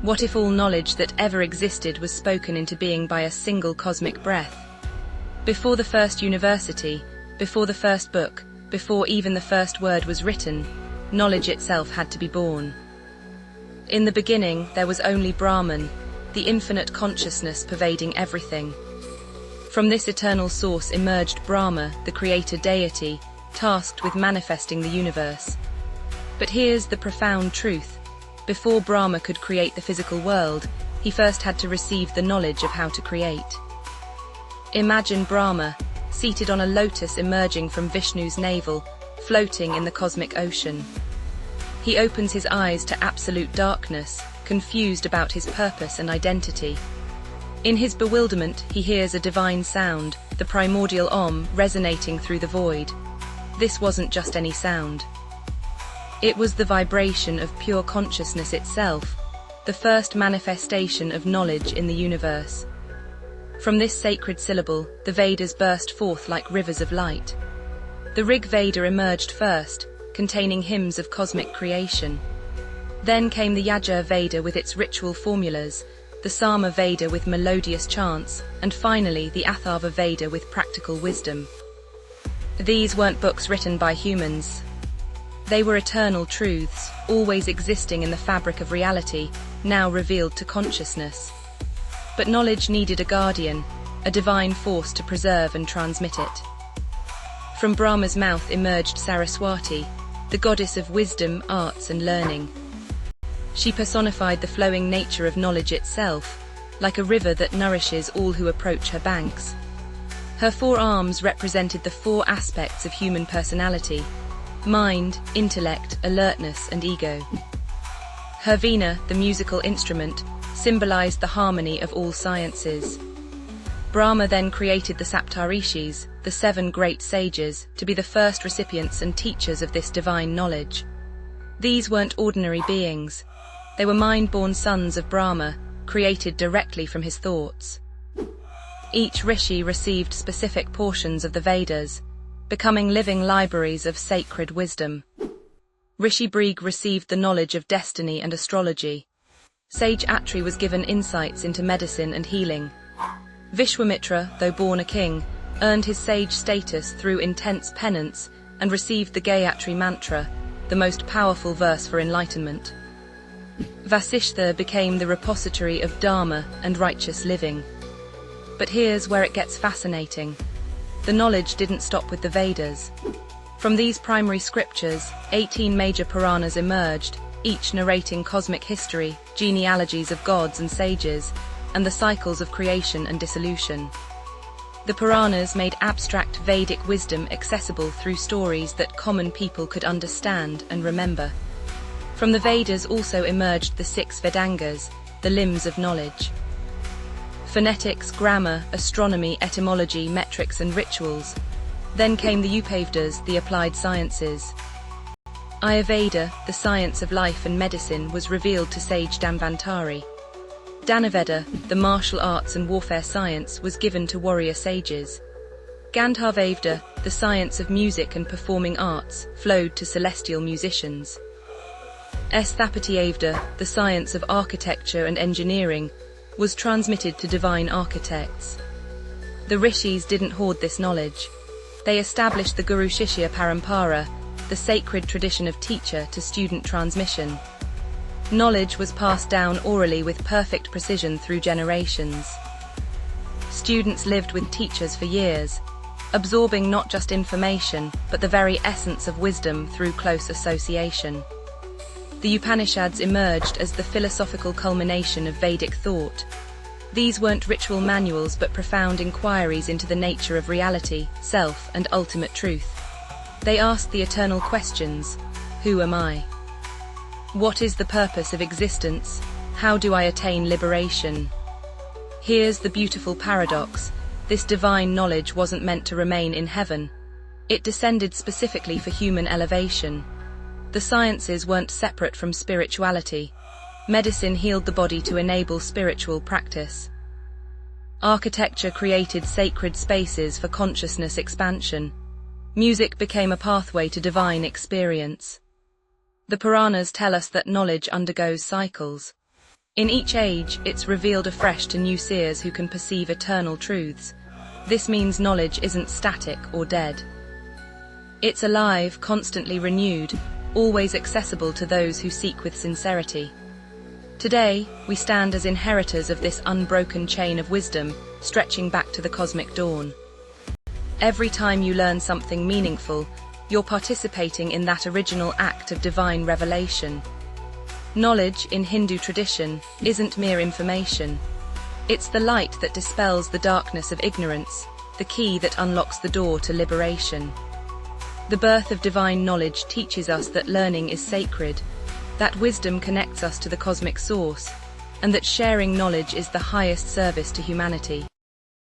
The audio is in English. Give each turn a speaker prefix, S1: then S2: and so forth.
S1: What if all knowledge that ever existed was spoken into being by a single cosmic breath? Before the first university, before the first book, before even the first word was written, knowledge itself had to be born. In the beginning, there was only Brahman, the infinite consciousness pervading everything. From this eternal source emerged Brahma, the creator deity, tasked with manifesting the universe. But here's the profound truth. Before Brahma could create the physical world, he first had to receive the knowledge of how to create. Imagine Brahma, seated on a lotus emerging from Vishnu's navel, floating in the cosmic ocean. He opens his eyes to absolute darkness, confused about his purpose and identity. In his bewilderment, he hears a divine sound, the primordial Om, resonating through the void. This wasn't just any sound. It was the vibration of pure consciousness itself, the first manifestation of knowledge in the universe. From this sacred syllable, the Vedas burst forth like rivers of light. The Rig Veda emerged first, containing hymns of cosmic creation. Then came the Yajur Veda with its ritual formulas, the Sama Veda with melodious chants, and finally the Atharva Veda with practical wisdom. These weren't books written by humans. They were eternal truths, always existing in the fabric of reality, now revealed to consciousness. But knowledge needed a guardian, a divine force to preserve and transmit it. From Brahma's mouth emerged Saraswati, the goddess of wisdom, arts and learning. She personified the flowing nature of knowledge itself, like a river that nourishes all who approach her banks. Her 4 arms represented the 4 aspects of human personality: mind, intellect, alertness and ego. Her veena, the musical instrument, symbolized the harmony of all sciences. Brahma then created the Saptarishis, the 7 great sages, to be the first recipients and teachers of this divine knowledge. These weren't ordinary beings. They were mind-born sons of Brahma, created directly from his thoughts. Each rishi received specific portions of the Vedas, becoming living libraries of sacred wisdom. Rishi Brig received the knowledge of destiny and astrology. Sage Atri was given insights into medicine and healing. Vishwamitra, though born a king, earned his sage status through intense penance and received the Gayatri mantra, the most powerful verse for enlightenment. Vasishtha became the repository of dharma and righteous living. But here's where it gets fascinating. The knowledge didn't stop with the Vedas. From these primary scriptures, 18 major Puranas emerged, each narrating cosmic history, genealogies of gods and sages, and the cycles of creation and dissolution. The Puranas made abstract Vedic wisdom accessible through stories that common people could understand and remember. From the Vedas also emerged the 6 Vedangas, the limbs of knowledge. Phonetics, grammar, astronomy, etymology, metrics and rituals. Then came the Upavedas, the applied sciences. Ayurveda, the science of life and medicine, was revealed to sage Dhanvantari. Dhanaveda, the martial arts and warfare science, was given to warrior sages. Gandharvaveda, the science of music and performing arts, flowed to celestial musicians. Sthapatiaveda, the science of architecture and engineering, was transmitted to divine architects. The rishis didn't hoard this knowledge. They established the Guru Shishya Parampara, the sacred tradition of teacher to student transmission. Knowledge was passed down orally with perfect precision through generations. Students lived with teachers for years, absorbing not just information, but the very essence of wisdom through close association. The Upanishads emerged as the philosophical culmination of Vedic thought. These weren't ritual manuals but profound inquiries into the nature of reality, self, and ultimate truth. They asked the eternal questions: who am I? What is the purpose of existence? How do I attain liberation? Here's the beautiful paradox. This divine knowledge wasn't meant to remain in heaven. It descended specifically for human elevation. The sciences weren't separate from spirituality. Medicine healed the body to enable spiritual practice. Architecture created sacred spaces for consciousness expansion. Music became a pathway to divine experience. The Puranas tell us that knowledge undergoes cycles. In each age, it's revealed afresh to new seers who can perceive eternal truths. This means knowledge isn't static or dead. It's alive, constantly renewed, always accessible to those who seek with sincerity. Today, we stand as inheritors of this unbroken chain of wisdom, stretching back to the cosmic dawn. Every time you learn something meaningful, you're participating in that original act of divine revelation. Knowledge, in Hindu tradition, isn't mere information. It's the light that dispels the darkness of ignorance, the key that unlocks the door to liberation. The birth of divine knowledge teaches us that learning is sacred, that wisdom connects us to the cosmic source, and that sharing knowledge is the highest service to humanity.